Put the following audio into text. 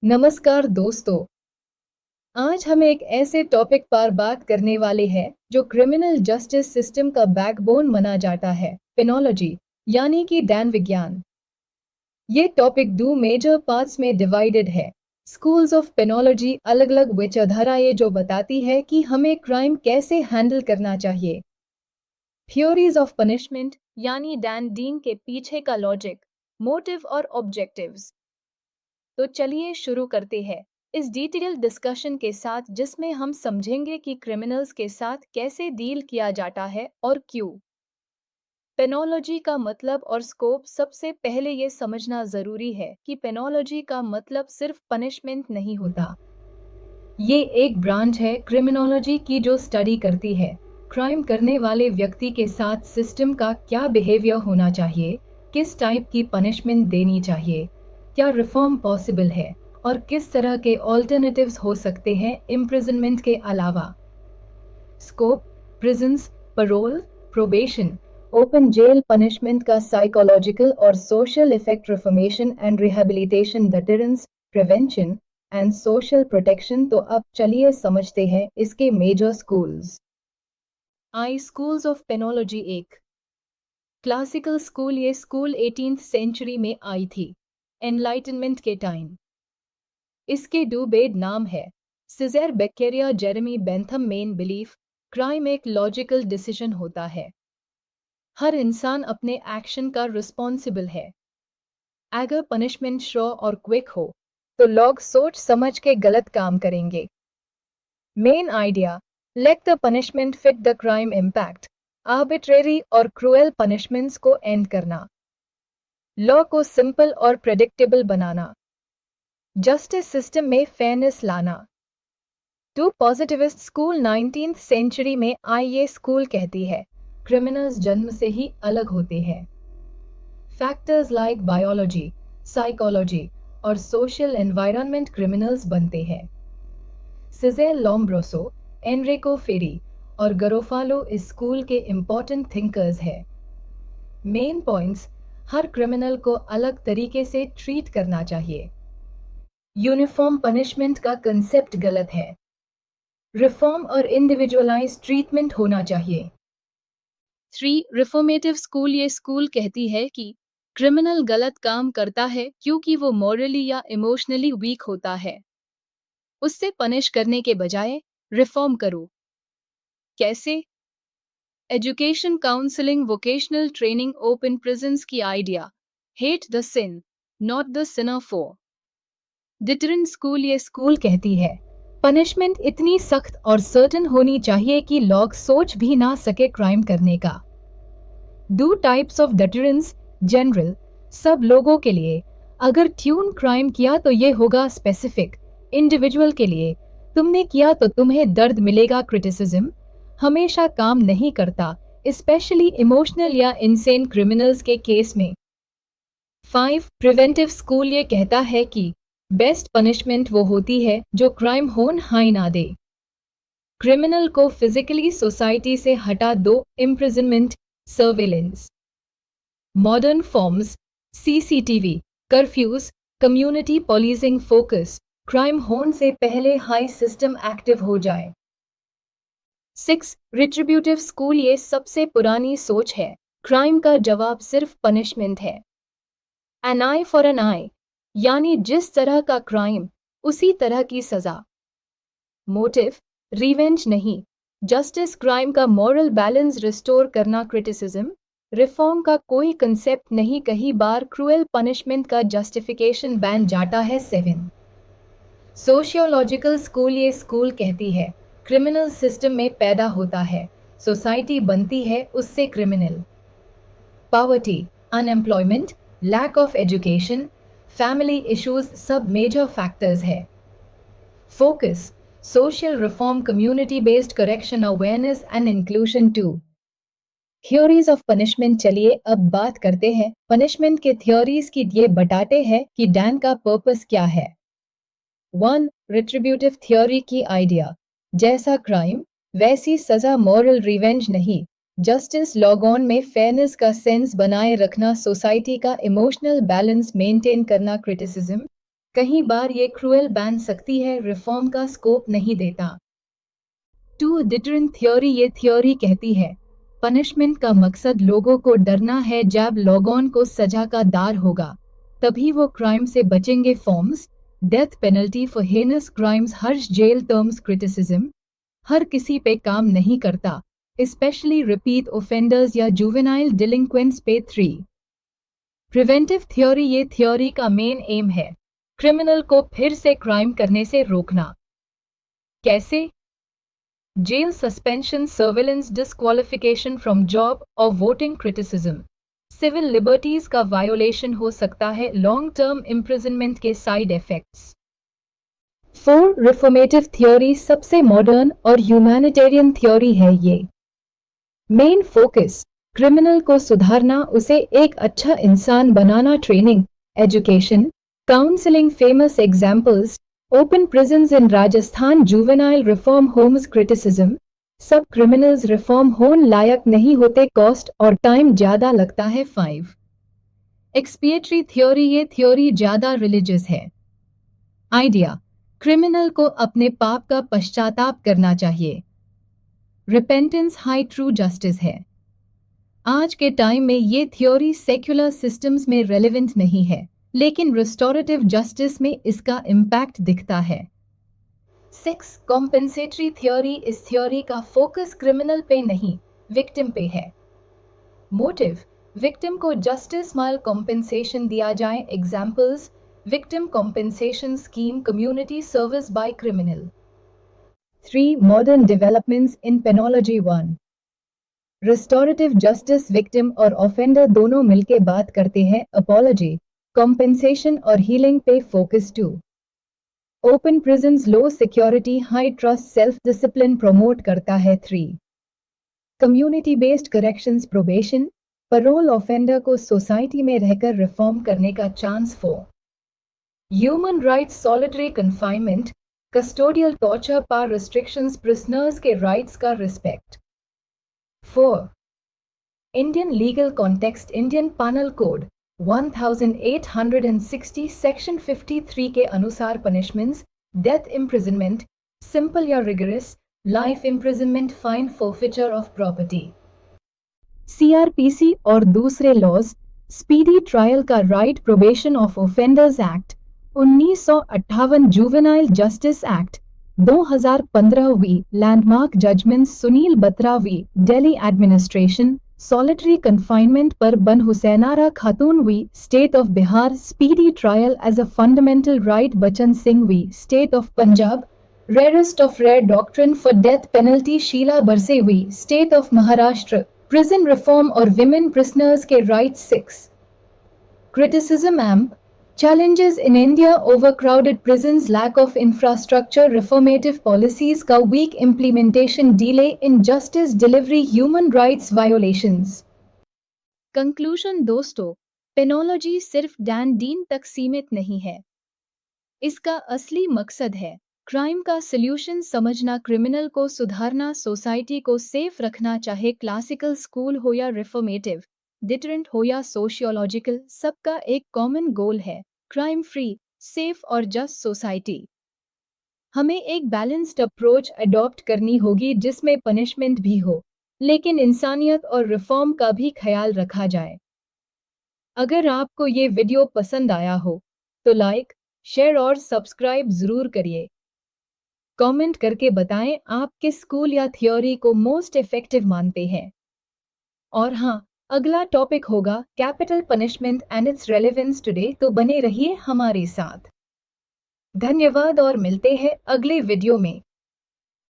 नमस्कार दोस्तों। आज हम एक ऐसे टॉपिक पर बात करने वाले हैं जो क्रिमिनल जस्टिस सिस्टम का बैकबोन माना जाता है, पेनोलॉजी यानी कि दंड विज्ञान। ये टॉपिक दो मेजर पार्ट्स में डिवाइडेड है। स्कूल्स ऑफ पेनोलॉजी अलग अलग विचारधाराएं जो बताती है कि हमें क्राइम कैसे हैंडल करना चाहिए। थ्योरीज ऑफ पनिशमेंट यानी दंड डीन के पीछे का लॉजिक, मोटिव और ऑब्जेक्टिव्स। तो चलिए शुरू करते हैं इस डिटेल डिस्कशन के साथ, जिसमें हम समझेंगे कि क्रिमिनल्स के साथ कैसे डील किया जाता है और क्यों। पेनोलॉजी का मतलब और स्कोप। सबसे पहले ये समझना जरूरी है कि पेनोलॉजी का मतलब सिर्फ पनिशमेंट नहीं होता। ये एक ब्रांच है क्रिमिनोलॉजी की जो स्टडी करती है क्राइम करने वाले व्यक्ति के साथ सिस्टम का क्या बिहेवियर होना चाहिए, किस टाइप की पनिशमेंट देनी चाहिए, क्या रिफॉर्म पॉसिबल है और किस तरह के ऑल्टरनेटिव्स हो सकते हैं इम्प्रिजनमेंट के अलावा। Scope: prisons, parole, probation, open jail punishment का साइकोलॉजिकल और social effect, reformation and rehabilitation, deterrence, prevention and social protection. तो अब चलिए समझते हैं इसके major schools. I schools of penology. एक क्लासिकल स्कूल। ये स्कूल 18th सेंचुरी में आई थी, एनलाइटनमेंट के टाइम। इसके दो बेद नाम है, Cesare Beccaria, Jeremy Bentham. Main belief: crime एक लॉजिकल डिसीजन होता है, हर इंसान अपने एक्शन का रिस्पॉन्सिबल है। अगर पनिशमेंट श्रो और क्विक हो तो लोग सोच समझ के गलत काम करेंगे। Main idea: let the punishment fit the crime impact. Arbitrary और क्रूएल पनिशमेंट्स को एंड करना, लॉ को सिंपल और प्रेडिक्टेबल बनाना, जस्टिस सिस्टम में फेयरनेस लाना। Two positivist school 19th century में आई। ये स्कूल कहती है क्रिमिनल्स जन्म से ही अलग होते हैं। फैक्टर्स लाइक बायोलॉजी, साइकोलॉजी और सोशल एनवायरनमेंट क्रिमिनल्स बनते हैं। सिजेल लोम्ब्रोसो, एनरिको फेरी और गरोफालो इस स्कूल के इम्पोर्टेंट थिंकर्स हैं। मेन पॉइंट्स: हर क्रिमिनल को अलग तरीके से ट्रीट करना चाहिए। यूनिफॉर्म पनिशमेंट का कंसेप्ट गलत है। रिफॉर्म और इंडिविजुअलाइज ट्रीटमेंट होना चाहिए। 3 रिफॉर्मेटिव स्कूल। ये स्कूल कहती है कि क्रिमिनल गलत काम करता है क्योंकि वो मॉरली या इमोशनली वीक होता है। उससे पनिश करने के बजाय रिफॉर्म करो। कैसे? Education, counselling, vocational training, open prisons की idea. Hate the sin, not the sinner for. Deterrent school. ये स्कूल कहती है पनिशमेंट इतनी सख्त और सर्टन होनी चाहिए कि लोग सोच भी ना सके क्राइम करने का। दो टाइप्स ऑफ डिटरेंस: जनरल, सब लोगों के लिए, अगर ट्यून क्राइम किया तो ये होगा स्पेसिफिक, इंडिविजुअल के लिए, तुमने किया तो तुम्हें दर्द मिलेगा। क्रिटिसिज्म हमेशा काम नहीं करता, स्पेशली इमोशनल या इनसेन क्रिमिनल्स के केस में। 5 प्रिवेंटिव स्कूल। ये कहता है कि बेस्ट पनिशमेंट वो होती है जो क्राइम होन हाई ना दे। क्रिमिनल को फिजिकली सोसाइटी से हटा दो, imprisonment, surveillance. Modern forms: CCTV, curfews, community policing. Focus: crime होने से पहले हाई सिस्टम एक्टिव हो जाए। 6 रिट्रीब्यूटिव स्कूल। ये सबसे पुरानी सोच है, क्राइम का जवाब सिर्फ पनिशमेंट है। एन आई फॉर एन आई, यानी जिस तरह का क्राइम उसी तरह की सजा। मोटिव: रिवेंज नहीं, जस्टिस। क्राइम का मॉरल बैलेंस रिस्टोर करना। क्रिटिसिज्म: रिफॉर्म का कोई कंसेप्ट नहीं, कई बार क्रूएल पनिशमेंट का जस्टिफिकेशन बन जाता है। 7 सोशियोलॉजिकल स्कूल। ये स्कूल कहती है क्रिमिनल सिस्टम में पैदा होता है, सोसाइटी बनती है उससे criminal. Poverty, unemployment, lack of education, family issues सब मेजर फैक्टर्स है। Focus: social reform, community based correction, awareness and inclusion. 2 theories of punishment. चलिए अब बात करते हैं पनिशमेंट के थ्योरीज की। ये बताते हैं कि डैन का पर्पस क्या है। 1 रिट्रीब्यूटिव थ्योरी की आइडिया: जैसा क्राइम वैसी सजा, मॉरल रिवेंज नहीं, जस्टिस। लॉगऑन में फेयरनेस का सेंस बनाए रखना, सोसाइटी का इमोशनल बैलेंस मेंटेन करना। क्रिटिसिज्म: कई बार ये क्रूएल बन सकती है, रिफॉर्म का स्कोप नहीं देता। 2. Deterrent theory. ये थ्योरी कहती है पनिशमेंट का मकसद लोगों को डरना है, जब लोगों को सजा का डर होगा तभी वो क्राइम से बचेंगे। Forms: death penalty for heinous crimes, harsh jail terms, criticism हर किसी पे काम नहीं करता, स्पेशली रिपीट ऑफेंडर्स या जुवेनाइल डिलिंक्वेंट्स पे। 3. Preventive theory. ये थ्योरी का मेन एम है क्रिमिनल को फिर से क्राइम करने से रोकना। कैसे? Jail suspension, surveillance, disqualification from job और वोटिंग, क्रिटिसिज्म सिविल लिबर्टीज का वायोलेशन हो सकता है, लॉन्ग टर्म इम्प्रिजनमेंट के साइड इफेक्ट्स। 4. Reformative theory. सबसे मॉडर्न और ह्यूमैनिटेरियन थ्योरी है ये। मेन फोकस क्रिमिनल को सुधारना, उसे एक अच्छा इंसान बनाना, training, education, counselling. Famous examples: open prisons in Rajasthan, juvenile reform homes, criticism सब क्रिमिनल्स रिफॉर्म होम लायक नहीं होते, कॉस्ट और टाइम ज्यादा लगता है। 5. Expiatory theory. ये थ्योरी ज्यादा रिलीजियस है। आइडिया: क्रिमिनल को अपने पाप का पश्चाताप करना चाहिए। रिपेंटेंस हाई ट्रू जस्टिस है। आज के टाइम में ये थ्योरी सेक्युलर सिस्टम्स में रेलेवेंट नहीं है, लेकिन रिस्टोरेटिव जस्टिस में इसका इम्पैक्ट दिखता है। 6. Compensatory theory. इस थ्योरी का फोकस क्रिमिनल पे नहीं, विक्टिम पे है। मोटिव: विक्टिम को जस्टिस माइल कॉम्पेंसेशन दिया जाए। Examples: victim compensation scheme, community service by criminal. 3. Modern developments in penology. 1. Restorative justice. Victim और ऑफेंडर दोनों मिलकर बात करते हैं, अपॉलॉजी, कॉम्पेंसेशन और हीलिंग पे focus. 2. Open prisons, low security, high trust, self discipline promote करता है। 3. Community based corrections, probation, parole offender को सोसाइटी में रहकर रिफॉर्म करने का chance. 4. Human rights, solitary confinement, custodial torture, power restrictions, prisoners के राइट्स का respect. 4. Indian legal context. Indian penal code 1860 section 53 के अनुसार पनिशमेंट्स: डेथ इम्प्रिजनमेंट, सिंपल या rigorous, life imprisonment, fine, forfeiture of property. CrPC और दूसरे laws: speedy trial का right, probation of offenders act 1958, juvenile justice act 2015 v, landmark judgement, Sunil Batra v, Delhi administration, solitary confinement पर ban Hussainara Khatoon v, state of Bihar, speedy trial as a fundamental right, Bachan Singh v, state of Punjab, rarest of rare doctrine for death penalty, Sheela Barse v, state of Maharashtra, prison reform और women prisoners के rights. 6. Criticism amp challenges in India: overcrowded prisons, lack of infrastructure, reformative policies का weak implementation, delay in justice delivery, human rights violations। Conclusion दोस्तों, पेनोलॉजी सिर्फ Dan dean तक सीमित नहीं है। इसका असली मकसद है क्राइम का सल्यूशन समझना, क्रिमिनल को सुधारना, सोसाइटी को सेफ रखना, चाहे क्लासिकल स्कूल हो या रिफॉर्मेटिव, डिटरेंट हो या सोशियोलॉजिकल, सबका एक कॉमन गोल है क्राइम फ्री, सेफ और जस्ट सोसाइटी। हमें एक बैलेंस्ड अप्रोच अडॉप्ट करनी होगी जिसमें पनिशमेंट भी हो, लेकिन इंसानियत और रिफॉर्म का भी ख्याल रखा जाए। अगर आपको ये वीडियो पसंद आया हो तो लाइक, शेयर और सब्सक्राइब जरूर करिए। कमेंट करके बताएं आप किस स्कूल या थ्योरी को मोस्ट इफेक्टिव मानते हैं। और हाँ, अगला टॉपिक होगा capital punishment and it's relevance today, तो बने रहिए हमारे साथ। धन्यवाद और मिलते हैं अगले वीडियो में।